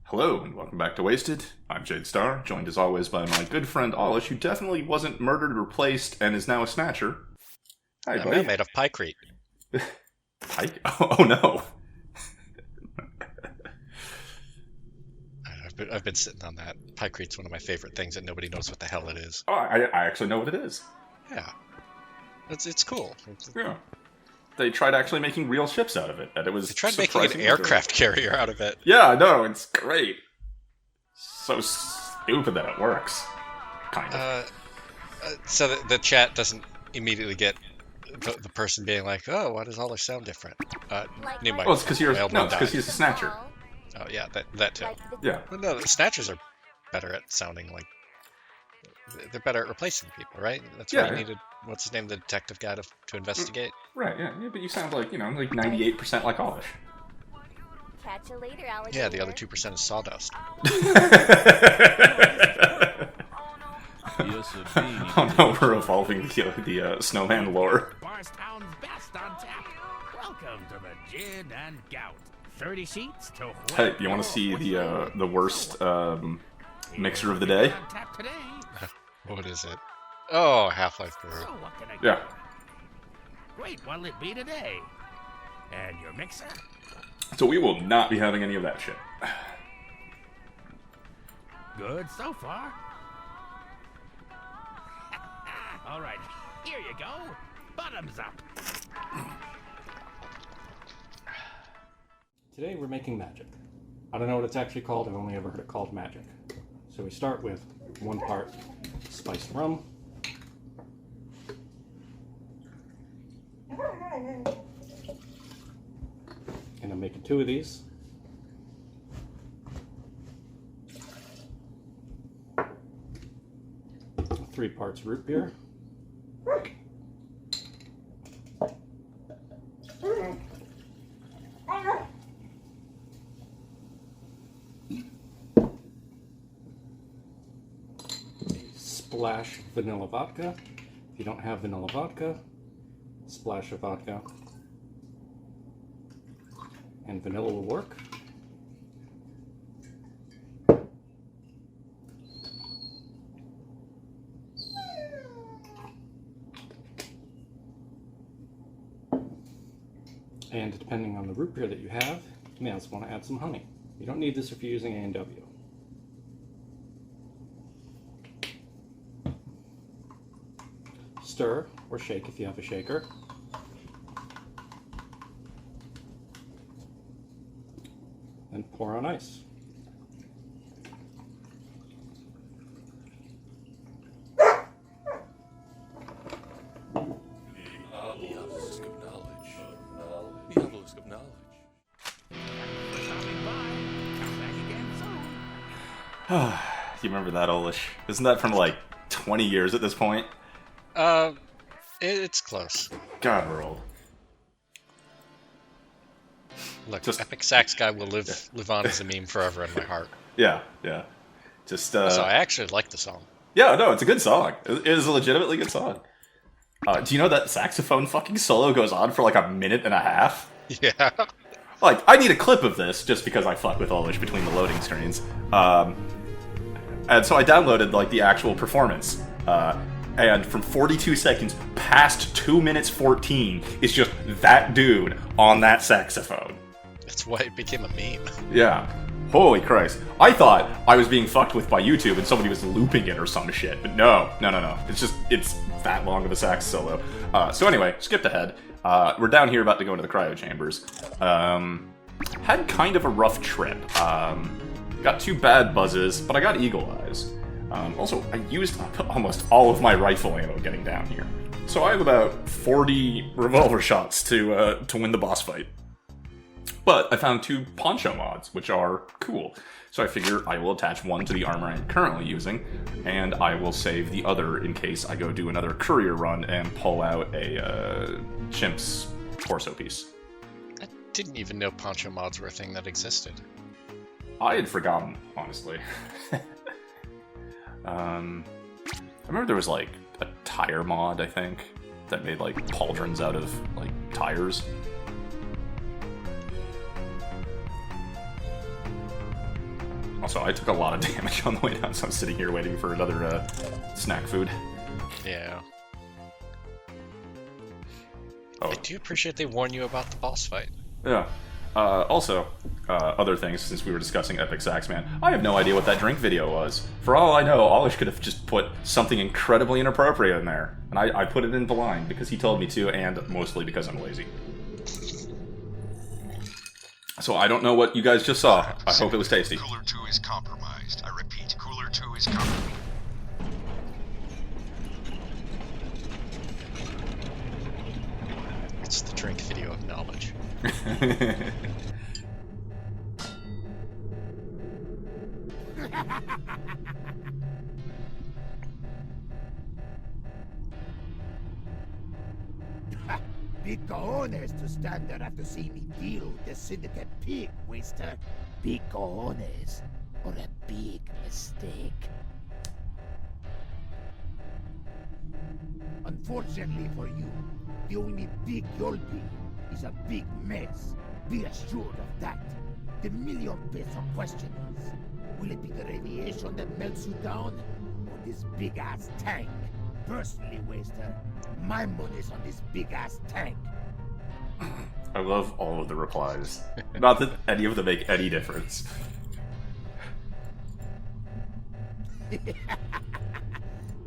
Hello, and welcome back to Wasted. I'm Jade Star, joined as always by my good friend Olesh, who definitely wasn't murdered or replaced and is now a snatcher. Hi, I'm buddy. now made of pycrete. Pike? Oh no. I've been sitting on that. Pycrete's one of my favorite things, and nobody knows what the hell it is. Oh, I actually know what it is. Yeah, it's cool. Yeah. They tried actually making real ships out of it, and it was They tried making an surprisingly aircraft carrier out of it. good. Yeah, no, it's great. So stupid that it works. Kind of. So the chat doesn't immediately get the person being like, "Oh, why does Olesh sound different?" New mic. Well, it's because died. he's a snatcher. Oh yeah, that too. Yeah. But no, the snatchers are better at sounding like they're better at replacing people, right? That's why you needed what's his name, the detective guy to investigate. Right. Yeah. But you sound like 98% like Olesh. Catch you later, alligator. Yeah, the other 2% is sawdust. Oh no, we're evolving the snowman lore. Barstown's best on tap. Welcome to the Gin and Gout. 30 sheets to Hey, you want to see the worst mixer of the day? On tap today. What is it? Oh, Half-Life Brew. So what can I Yeah. do? Great, what'll it be today? And your mixer? So we will not be having any of that shit. Good so far. All right, here you go. Bottoms up. Today we're making magic. I don't know what it's actually called, I've only ever heard it called magic. So we start with 1 part spiced rum. And I'm making 2 of these. Three parts root beer. Splash vanilla vodka. If you don't have vanilla vodka, splash of vodka. And vanilla will work. And depending on the root beer that you have, you may also want to add some honey. You don't need this if you're using A&W. Stir or shake if you have a shaker. And pour on ice. Stopping by. Come back again soon. You remember that, Olesh? Isn't that from like 20 years at this point? It's close. God, we're old. Look, Just- Epic Sax Guy will live on as a meme forever in my heart. Yeah. Just So I actually like the song. yeah, no, it's a good song. It is a legitimately good song. Do you know that saxophone fucking solo goes on for like a minute and a half? Yeah. Like, I need a clip of this just because I fuck with Olesh between the loading screens. And so I downloaded like the actual performance. And from 42 seconds past 2 minutes 14 is just that dude on that saxophone. That's why it became a meme. Yeah. Holy Christ. I thought I was being fucked with by YouTube and somebody was looping it or some shit. But no. It's that long of a sax solo. So anyway, skipped ahead. We're down here about to go into the cryo chambers. Had kind of a rough trip. Got 2 bad buzzes, but I got eagle eyes. Also, I used up almost all of my rifle ammo getting down here. So I have about 40 revolver shots to win the boss fight. But I found 2 poncho mods, which are cool. So I figure I will attach one to the armor I'm currently using, and I will save the other in case I go do another courier run and pull out a chimp's torso piece. I didn't even know poncho mods were a thing that existed. I had forgotten, honestly. I remember there was like a tire mod, I think, that made like pauldrons out of like tires. Also, I took a lot of damage on the way down, so I'm sitting here waiting for another snack food. Yeah. Oh. I do appreciate they warn you about the boss fight. Yeah. Also, other things, since we were discussing Epic Sax Man, I have no idea what that drink video was. For all I know, Olesh could have just put something incredibly inappropriate in there. And I put it in blind because he told me to, and mostly because I'm lazy. So I don't know what you guys just saw. I hope it was tasty. Cooler 2 is compromised. I repeat, Cooler 2 is compromised. It's the drink video of knowledge. Big cojones to stand there after seeing me deal with the syndicate pig, waster. Big cojones, or a big mistake. Unfortunately for you, the only big you'll be is a big mess. Be assured of that. The million-peso question is, will it be the radiation that melts you down, or this big-ass tank? Personally, waster, my money's on this big-ass tank. I love all of the replies. Not that any of them make any difference.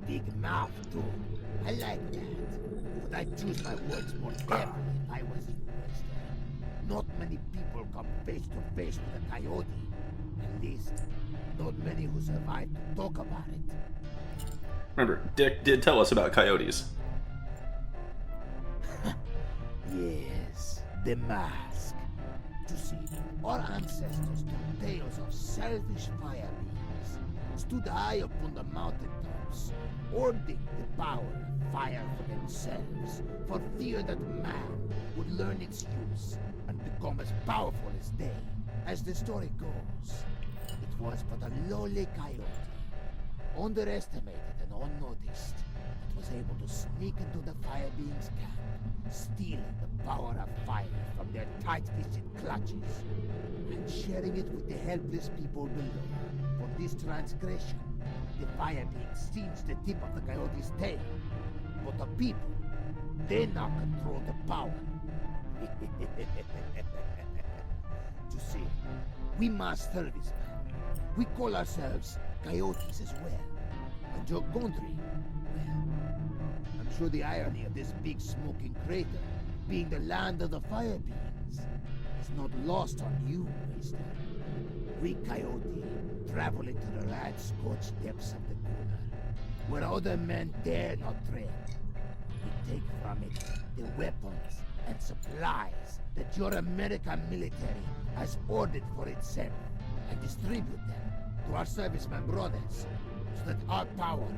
Big mouth, too. I like that. But I'd choose my words more carefully if I was you, waster. Not many people come face to face with a coyote. At least, not many who survive to talk about it. Remember, Dick did tell us about coyotes. Yes, the mask. You see, our ancestors told tales of selfish fire beings, stood high upon the mountaintops, hoarding the power of fire for themselves, for fear that man would learn its use and become as powerful as they. As the story goes, it was but a lowly coyote, underestimated and unnoticed, that was able to sneak into the fire beings' camp, stealing the power of fire from their tight-fisted clutches, and sharing it with the helpless people below. For this transgression, the fire being singed the tip of the coyote's tail, but the people, they now control the power. You see, we must servicemen. We call ourselves coyotes as well. And your country, well, I'm sure the irony of this big smoking crater being the land of the fire beings is not lost on you, waster. We coyote travel into the rat-scorched depths of the cooler, where other men dare not tread. We take from it the weapons and supplies that your American military has ordered for itself, and distribute them to our servicemen brothers, so that our power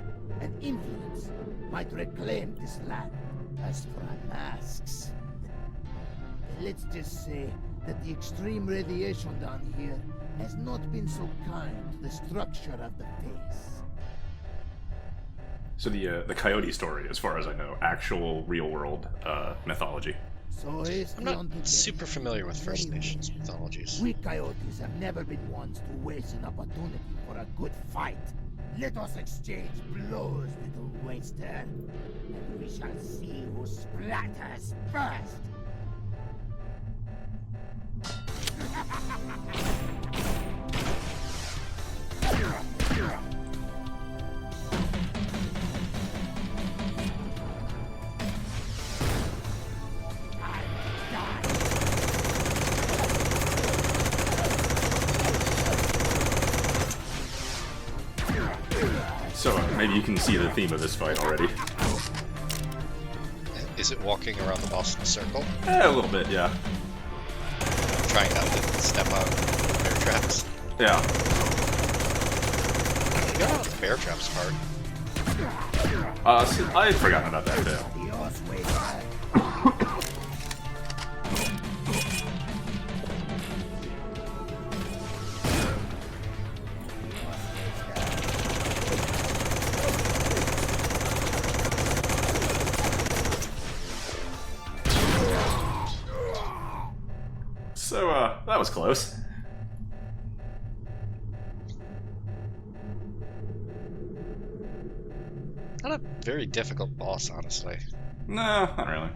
and influence might reclaim this land. As for our masks, let's just say that the extreme radiation down here has not been so kind to the structure of the face. So the coyote story, as far as I know, actual real-world mythology. So I'm not super familiar with First Nations mythologies. We coyotes have never been ones to waste an opportunity for a good fight. Let us exchange blows, little waster, and we shall see who splatters first. So maybe you can see the theme of this fight already. Is it walking around the boss in a circle? A little bit, yeah. Trying not to step on bear traps? Yeah. I forgot about the bear traps part. So I had forgotten about that too. Dios, waster. So, that was close. Not a very difficult boss, honestly. No, not really.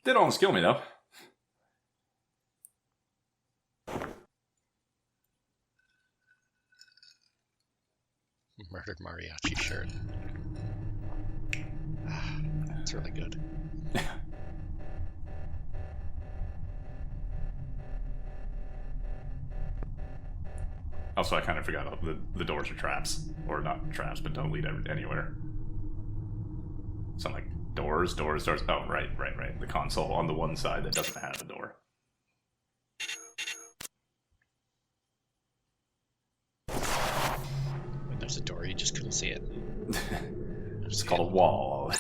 Did almost kill me, though. Murdered mariachi shirt. It's really good. Also, I kind of forgot the doors are traps. Or not traps, but don't lead anywhere. So I'm like, doors. Oh, right. The console on the one side that doesn't have a door. When there's a door, you just couldn't see it. It's called a wall.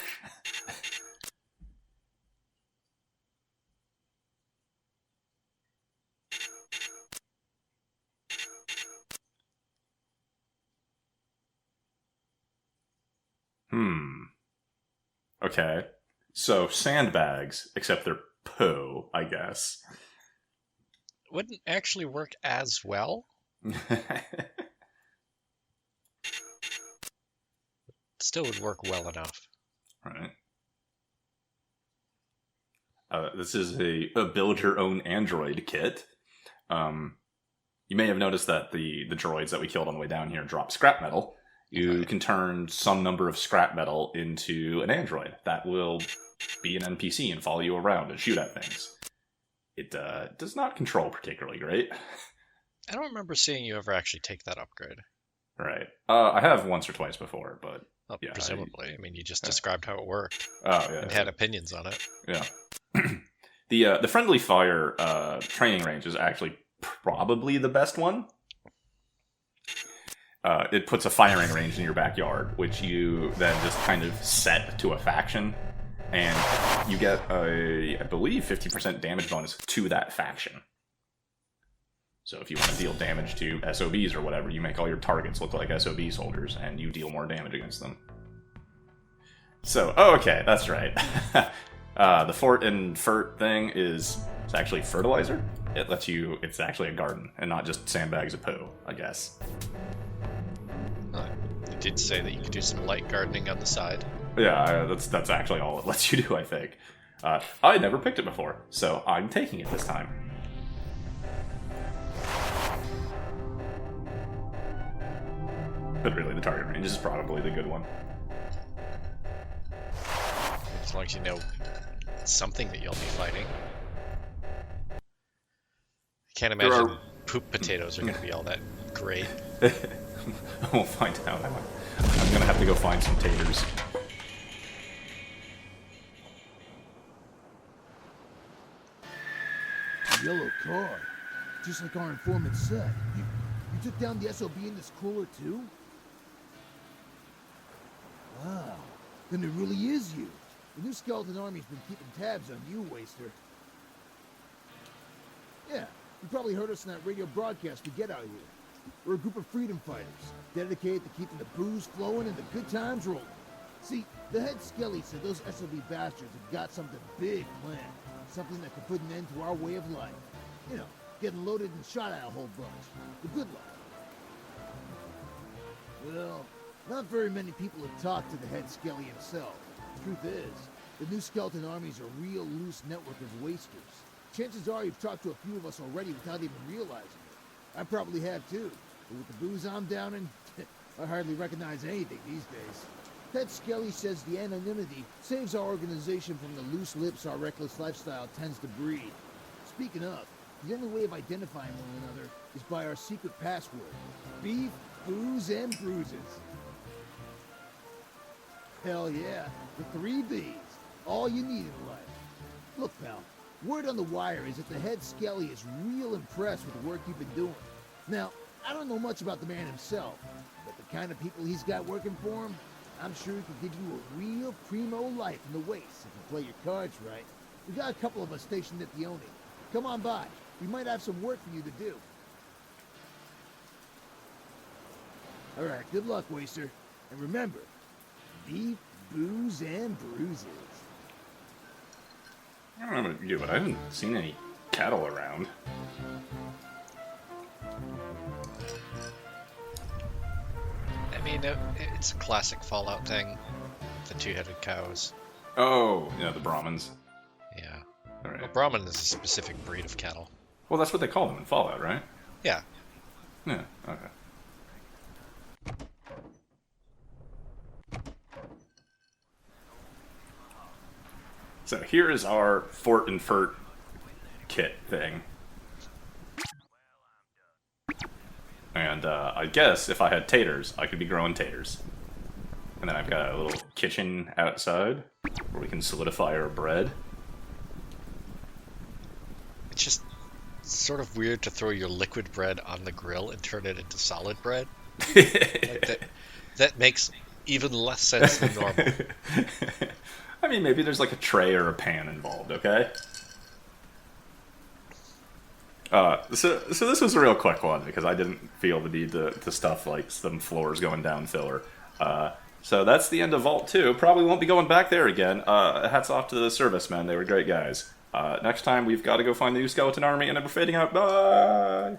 Okay. So, sandbags, except they're poo, I guess. Wouldn't actually work as well. Still would work well enough. Right. This is a build-your-own android kit. You may have noticed that the droids that we killed on the way down here drop scrap metal. You can turn some number of scrap metal into an android that will be an NPC and follow you around and shoot at things. It does not control particularly great. I don't remember seeing you ever actually take that upgrade. Right. I have once or twice before, but Well, yeah, presumably. I mean, you just described how it worked oh yeah, and had opinions on it. Yeah. The friendly fire training range is actually probably the best one. It puts a firing range in your backyard, which you then just kind of set to a faction, and you get I believe, 50% damage bonus to that faction. So if you want to deal damage to SOBs or whatever, you make all your targets look like SOB soldiers, and you deal more damage against them. So, okay, that's right. The fort and fert thing is actually fertilizer. It lets you, it's actually a garden, and not just sandbags of poo, I guess. It did say that you could do some light gardening on the side. Yeah, that's actually all it lets you do, I think. I never picked it before, so I'm taking it this time. But really, the target range is probably the good one. As long as you know something that you'll be fighting. I can't imagine poop potatoes are going to be all that great. We'll find out. I'm going to have to go find some taters. Yellow car. Just like our informant said. You took down the SOB in this cooler too? Wow. Then it really is you. The new skeleton army's been keeping tabs on you, Waster. Yeah, you probably heard us in that radio broadcast we get out here. We're a group of freedom fighters, dedicated to keeping the booze flowing and the good times rolling. See, the head skelly said those SOB bastards have got something big planned. Something that could put an end to our way of life. You know, getting loaded and shot at a whole bunch. The good life. Well, not very many people have talked to the head skelly himself. Truth is, the new skeleton army's a real loose network of wasters. Chances are you've talked to a few of us already without even realizing it. I probably have too, but with the booze I'm downing, I hardly recognize anything these days. Head Skelly says the anonymity saves our organization from the loose lips our reckless lifestyle tends to breed. Speaking of, the only way of identifying one another is by our secret password. Beef, booze, and bruises. Hell yeah, the 3 Bs. All you need in life. Look, pal, word on the wire is that the head Skelly is real impressed with the work you've been doing. Now, I don't know much about the man himself, but the kind of people he's got working for him, I'm sure he could give you a real primo life in the waste if you play your cards right. We got a couple of us stationed at the Oni. Come on by. We might have some work for you to do. All right, good luck, Waster. And remember, beef, booze, and bruises. I don't know about you, but I haven't seen any cattle around. I mean, know, it's a classic Fallout thing. The two-headed cows. Oh, yeah, the Brahmins. Yeah. All right. Well, Brahmin is a specific breed of cattle. Well, that's what they call them in Fallout, right? Yeah. Yeah, okay. So here is our Fort and Furt kit thing. And I guess if I had taters, I could be growing taters. And then I've got a little kitchen outside where we can solidify our bread. It's just sort of weird to throw your liquid bread on the grill and turn it into solid bread. That makes even less sense than normal. I mean, maybe there's like a tray or a pan involved, okay? So this was a real quick one because I didn't feel the need to stuff like some floors going down filler. So that's the end of Vault 2. Probably won't be going back there again. Hats off to the servicemen. They were great guys. Next time we've got to go find the new skeleton army and then we're fading out. Bye!